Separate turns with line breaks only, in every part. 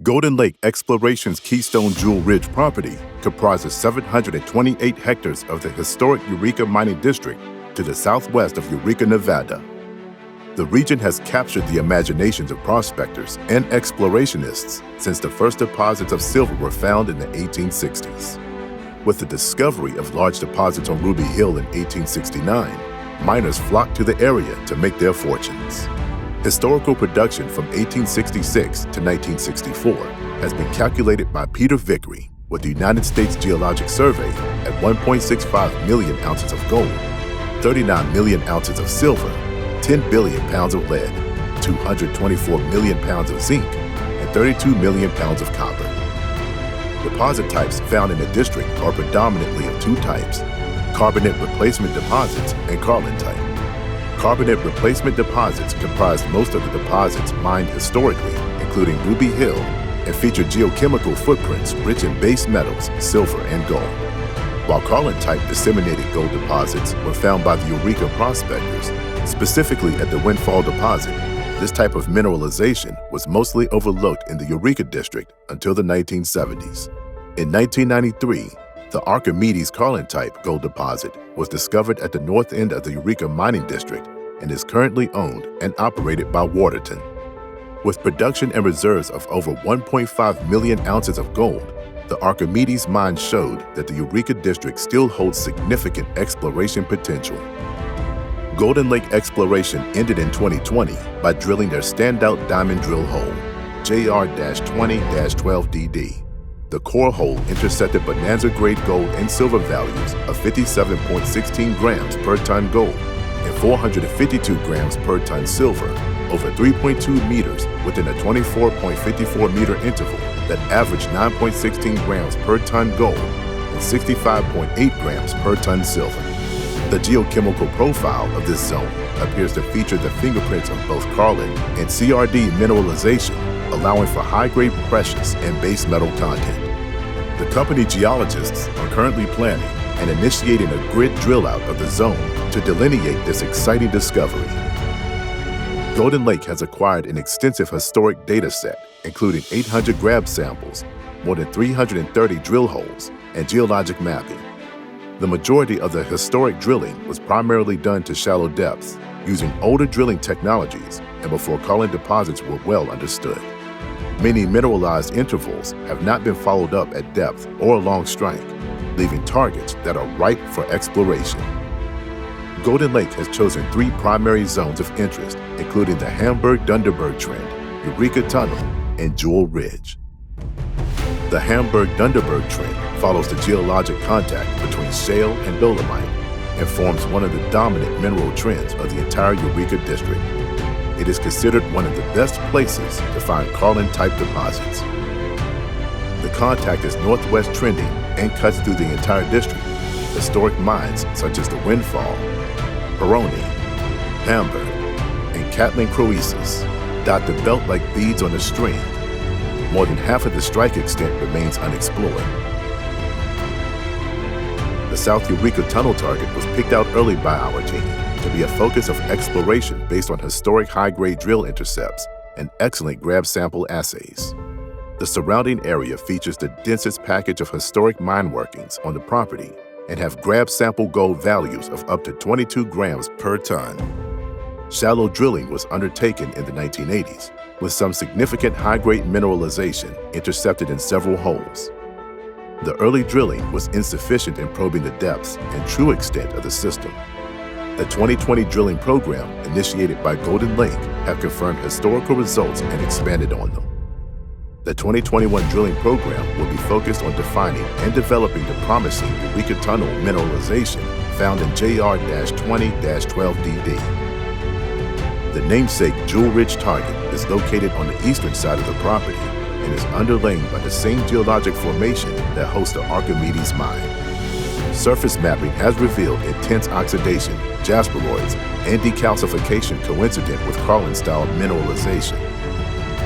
Golden Lake Exploration's Keystone Jewel Ridge property comprises 728 hectares of the historic Eureka Mining District to the southwest of Eureka, Nevada. The region has captured the imaginations of prospectors and explorationists since the first deposits of silver were found in the 1860s. With the discovery of large deposits on Ruby Hill in 1869, miners flocked to the area to make their fortunes. Historical production from 1866 to 1964 has been calculated by Peter Vickery with the United States Geologic Survey at 1.65 million ounces of gold, 39 million ounces of silver, 10 billion pounds of lead, 224 million pounds of zinc, and 32 million pounds of copper. Deposit types found in the district are predominantly of two types: carbonate replacement deposits and Carlin type. Carbonate replacement deposits comprised most of the deposits mined historically, including Ruby Hill, and feature geochemical footprints rich in base metals, silver, and gold. While Carlin-type disseminated gold deposits were found by the Eureka prospectors, specifically at the Windfall deposit, this type of mineralization was mostly overlooked in the Eureka district until the 1970s. In 1993, the Archimedes Carlin-type gold deposit was discovered at the north end of the Eureka Mining District and is currently owned and operated by Waterton. With production and reserves of over 1.5 million ounces of gold, the Archimedes mine showed that the Eureka district still holds significant exploration potential. Golden Lake Exploration ended in 2020 by drilling their standout diamond drill hole, JR-20-12DD. The core hole intercepted bonanza-grade gold and silver values of 57.16 grams per ton gold and 452 grams per ton silver over 3.2 meters within a 24.54 meter interval that averaged 9.16 grams per ton gold and 65.8 grams per ton silver. The geochemical profile of this zone appears to feature the fingerprints of both Carlin and CRD mineralization, allowing for high-grade precious and base metal content. The company geologists are currently planning and initiating a grid drill out of the zone to delineate this exciting discovery. Golden Lake has acquired an extensive historic data set, including 800 grab samples, more than 330 drill holes, and geologic mapping. The majority of the historic drilling was primarily done to shallow depths, using older drilling technologies and before Carlin deposits were well understood. Many mineralized intervals have not been followed up at depth or along strike, leaving targets that are ripe for exploration. Golden Lake has chosen 3 primary zones of interest, including the Hamburg-Dunderberg Trend, Eureka Tunnel, and Jewel Ridge. The Hamburg-Dunderberg Trend follows the geologic contact between shale and dolomite and forms one of the dominant mineral trends of the entire Eureka district. It is considered one of the best places to find Carlin-type deposits. The contact is northwest trending and cuts through the entire district. Historic mines such as the Windfall, Peroni, Hamburg, and Catlin Croesus dot the belt like beads on a string. More than half of the strike extent remains unexplored. The South Eureka Tunnel target was picked out early by our team to be a focus of exploration based on historic high-grade drill intercepts and excellent grab sample assays. The surrounding area features the densest package of historic mine workings on the property and have grab sample gold values of up to 22 grams per ton. Shallow drilling was undertaken in the 1980s, with some significant high-grade mineralization intercepted in several holes. The early drilling was insufficient in probing the depths and true extent of the system. The 2020 drilling program, initiated by Golden Lake, have confirmed historical results and expanded on them. The 2021 drilling program will be focused on defining and developing the promising Eureka Tunnel mineralization found in JR-20-12DD. The namesake Jewel Ridge target is located on the eastern side of the property and is underlain by the same geologic formation that hosts the Archimedes mine. Surface mapping has revealed intense oxidation, jasperoids, and decalcification coincident with Carlin-style mineralization.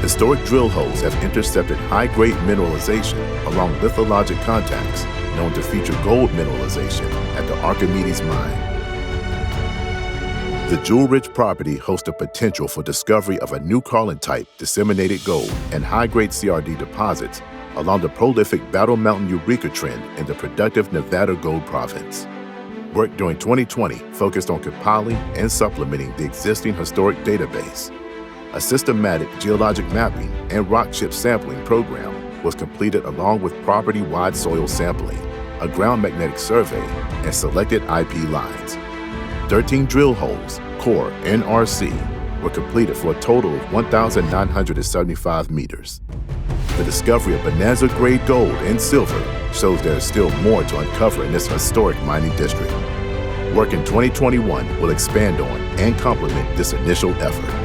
Historic drill holes have intercepted high-grade mineralization along lithologic contacts known to feature gold mineralization at the Archimedes mine. The jewel-rich property hosts the potential for discovery of a new Carlin-type disseminated gold and high-grade CRD deposits along the prolific Battle Mountain Eureka trend in the productive Nevada Gold Province. Work during 2020 focused on compiling and supplementing the existing historic database. A systematic geologic mapping and rock chip sampling program was completed along with property-wide soil sampling, a ground magnetic survey, and selected IP lines. 13 drill holes, core and RC, were completed for a total of 1,975 meters. The discovery of bonanza-grade gold and silver shows there is still more to uncover in this historic mining district. Work in 2021 will expand on and complement this initial effort.